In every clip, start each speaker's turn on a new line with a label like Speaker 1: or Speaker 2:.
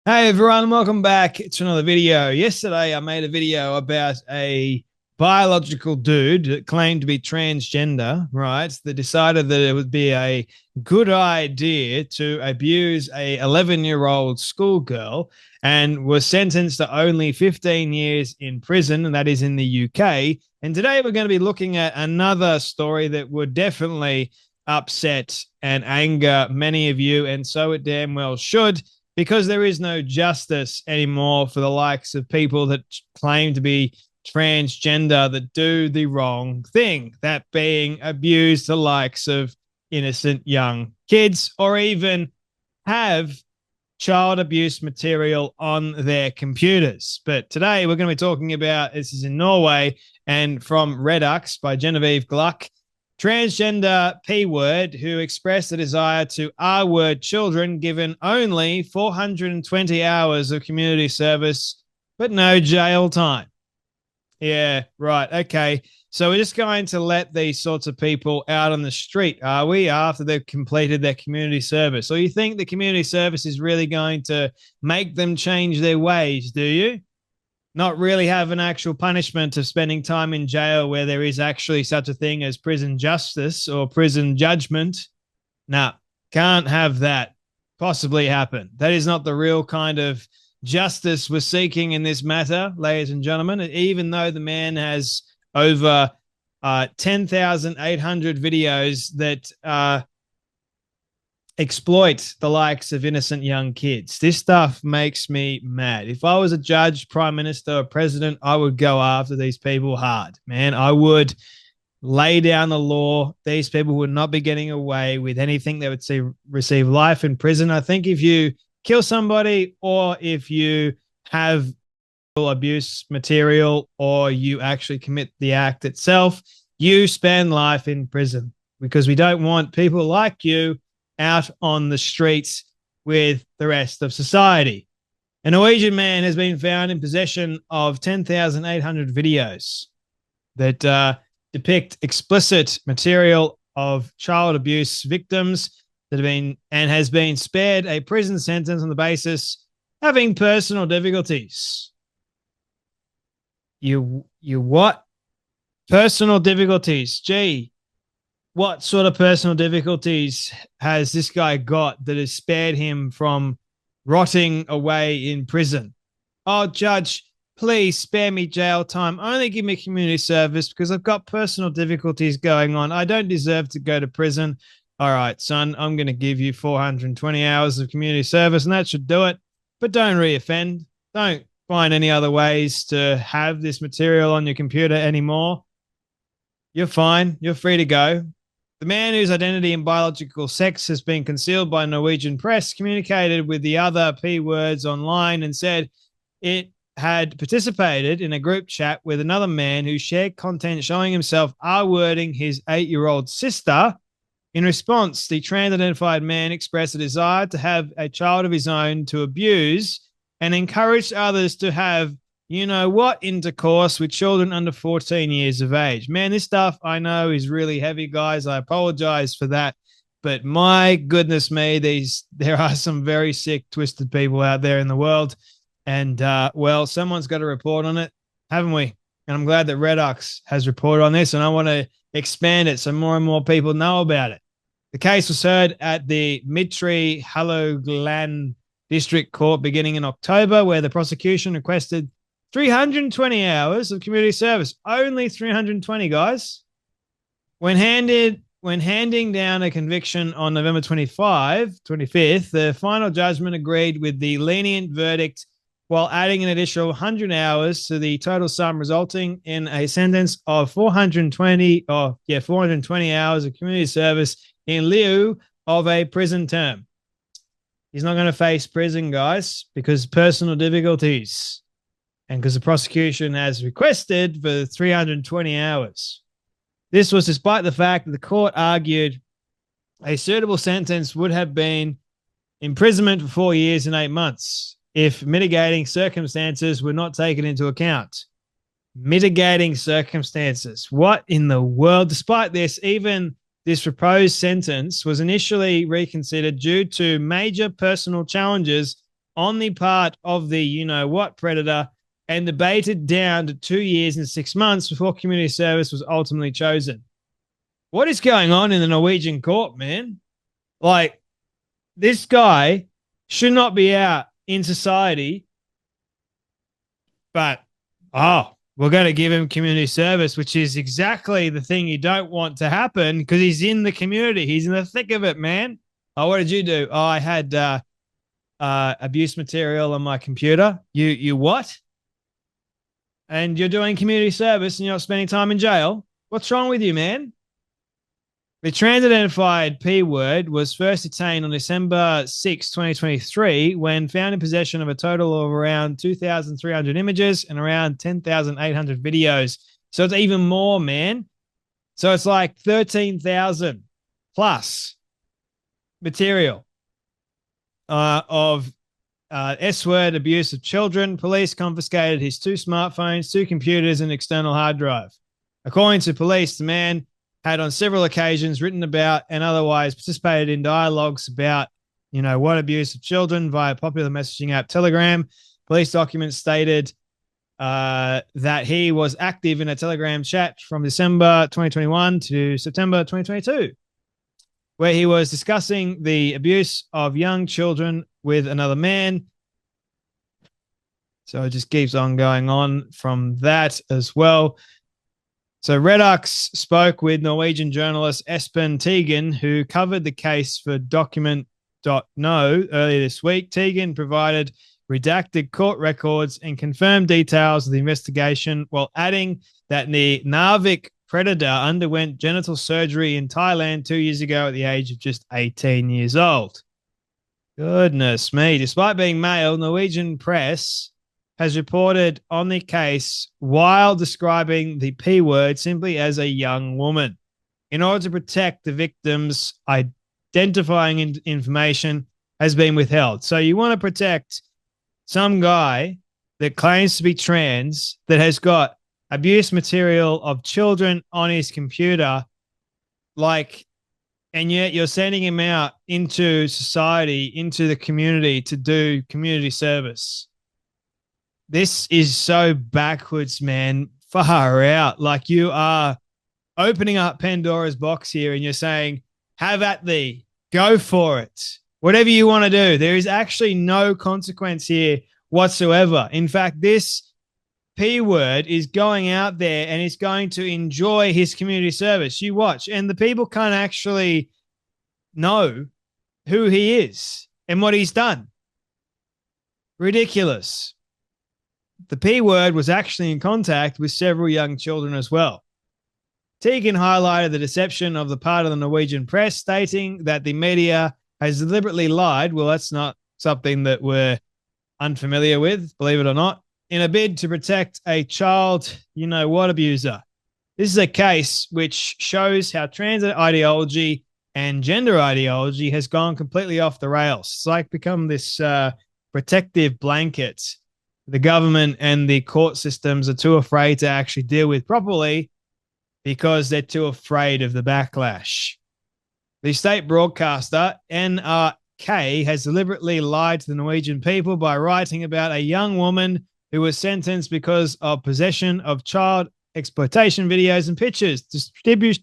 Speaker 1: Hey everyone, welcome back to another video. Yesterday I made a video about a biological dude that claimed to be transgender, right? That decided that it would be a good idea to abuse a 11-year-old schoolgirl and was sentenced to only 15 years in prison, and that is in the UK. And today we're going to be looking at another story that would definitely upset and anger many of you, and so it damn well should, because there is no justice anymore for the likes of people that claim to be transgender that do the wrong thing, that being abuse the likes of innocent young kids or even have child abuse material on their computers. But today we're going to be talking about, this is in Norway and from Redux by Genevieve Gluck, transgender P word who expressed a desire to R word children given only 420 hours of community service, but no jail time. Yeah, right. Okay. So we're just going to let these sorts of people out on the street, are we, after they've completed their community service? Or you think the community service is really going to make them change their ways, do you? Not really have an actual punishment of spending time in jail where there is actually such a thing as prison justice or prison judgment. Nah, can't have that possibly happen. That is not the real kind of justice we're seeking in this matter, ladies and gentlemen. Even though the man has over 10,800 videos that exploit the likes of innocent young kids. This stuff makes me mad. If I was a judge, prime minister, or president, I would go after these people hard, man. I would lay down the law. These people would not be getting away with anything. They would receive life in prison. I think if you kill somebody or if you have abuse material or you actually commit the act itself, you spend life in prison, because we don't want people like you out on the streets with the rest of society. A Norwegian man has been found in possession of 10,800 videos that depict explicit material of child abuse victims that have been and has been spared a prison sentence on the basis having personal difficulties. You what? Personal difficulties. Gee, what sort of personal difficulties has this guy got that has spared him from rotting away in prison? Oh, judge, please spare me jail time. Only give me community service because I've got personal difficulties going on. I don't deserve to go to prison. All right, son, I'm going to give you 420 hours of community service, and that should do it. But don't reoffend. Don't find any other ways to have this material on your computer anymore. You're fine. You're free to go. The man whose identity and biological sex has been concealed by Norwegian press communicated with the other P words online and said it had participated in a group chat with another man who shared content showing himself R-wording his 8-year-old sister. In response, the trans-identified man expressed a desire to have a child of his own to abuse and encouraged others to have, you know what, intercourse with children under 14 years of age. Man, this stuff I know is really heavy, guys. I apologize for that. But my goodness me, there are some very sick, twisted people out there in the world. And, well, someone's got to report on it, haven't we? And I'm glad that Redux has reported on this, and I want to expand it so more and more people know about it. The case was heard at the Midtree Hålogaland District Court beginning in October, where the prosecution requested 320 hours of community service. Only 320, guys. When handing down a conviction on November 25th, the final judgment agreed with the lenient verdict while adding an additional 100 hours to the total sum, resulting in a sentence of 420 hours of community service in lieu of a prison term. He's not going to face prison, guys, because personal difficulties and because the prosecution has requested for 320 hours. This was despite the fact that the court argued a suitable sentence would have been imprisonment for 4 years and 8 months if mitigating circumstances were not taken into account. Mitigating circumstances. What in the world? Despite this, even this proposed sentence was initially reconsidered due to major personal challenges on the part of the you-know-what predator and debated down to 2 years and 6 months before community service was ultimately chosen. What is going on in the Norwegian court, man? Like, this guy should not be out in society, but, we're going to give him community service, which is exactly the thing you don't want to happen because he's in the community. He's in the thick of it, man. Oh, what did you do? Oh, I had abuse material on my computer. You what? And you're doing community service and you're not spending time in jail? What's wrong with you, man? The trans-identified P-word was first detained on December 6, 2023, when found in possession of a total of around 2,300 images and around 10,800 videos. So it's even more, man. So it's like 13,000 plus material of S-word abuse of children. Police confiscated his 2 smartphones, 2 computers, and external hard drive. According to police, the man had on several occasions written about and otherwise participated in dialogues about, what abuse of children via popular messaging app Telegram. Police documents stated that he was active in a Telegram chat from December 2021 to September 2022, where he was discussing the abuse of young children with another man. So it just keeps on going on from that as well. So Redox spoke with Norwegian journalist Espen Teagan, who covered the case for Document.no earlier this week. Teagan provided redacted court records and confirmed details of the investigation while adding that the Narvik predator underwent genital surgery in Thailand 2 years ago at the age of just 18 years old. Goodness me. Despite being male, Norwegian press has reported on the case while describing the P word simply as a young woman. In order to protect the victims, identifying information has been withheld. So you want to protect some guy that claims to be trans that has got abuse material of children on his computer, and yet you're sending him out into society, into the community to do community service. This is so backwards, man. Far out. Like, you are opening up Pandora's box here and you're saying, have at thee. Go for it. Whatever you want to do. There is actually no consequence here whatsoever. In fact, this P word is going out there and is going to enjoy his community service. You watch. And the people can't actually know who he is and what he's done. Ridiculous. The P word was actually in contact with several young children as well. Teagan highlighted the deception of the part of the Norwegian press, stating that the media has deliberately lied. Well, that's not something that we're unfamiliar with, believe it or not, in a bid to protect a child, abuser. This is a case which shows how trans ideology and gender ideology has gone completely off the rails. It's like become this protective blanket. The government and the court systems are too afraid to actually deal with properly because they're too afraid of the backlash. The state broadcaster, NRK, has deliberately lied to the Norwegian people by writing about a young woman who was sentenced because of possession of child exploitation videos and pictures,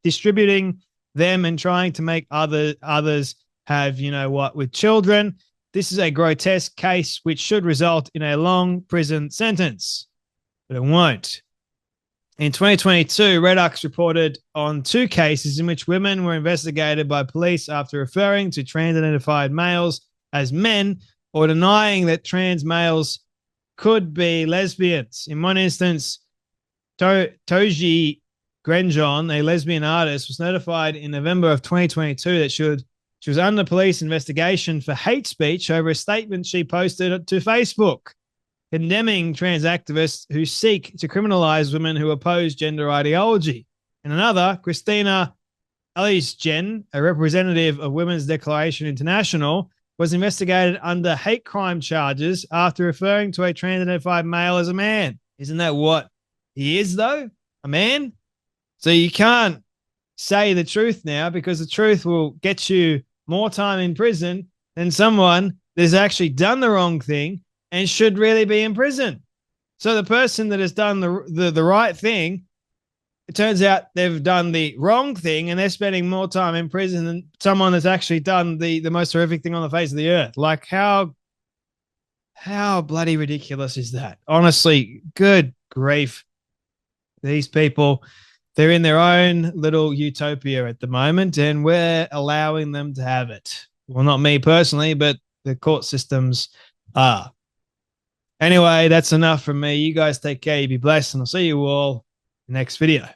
Speaker 1: distributing them and trying to make others have, with children. This is a grotesque case which should result in a long prison sentence, but it won't. In 2022, Redox reported on 2 cases in which women were investigated by police after referring to trans-identified males as men or denying that trans males could be lesbians. In one instance, Toji Grenjon, a lesbian artist, was notified in November of 2022 that she was under police investigation for hate speech over a statement she posted to Facebook, condemning trans activists who seek to criminalize women who oppose gender ideology. In another, Christina Alisgen, a representative of Women's Declaration International, was investigated under hate crime charges after referring to a trans-identified male as a man. Isn't that what he is, though? A man? So you can't say the truth now because the truth will get you more time in prison than someone has actually done the wrong thing and should really be in prison. So the person that has done the right thing, it turns out they've done the wrong thing and they're spending more time in prison than someone that's actually done the most horrific thing on the face of the earth. Like how bloody ridiculous is that? Honestly, good grief. These people, they're in their own little utopia at the moment, and we're allowing them to have it. Well, not me personally, but the court systems are. Anyway, that's enough from me. You guys take care. You be blessed, and I'll see you all next video.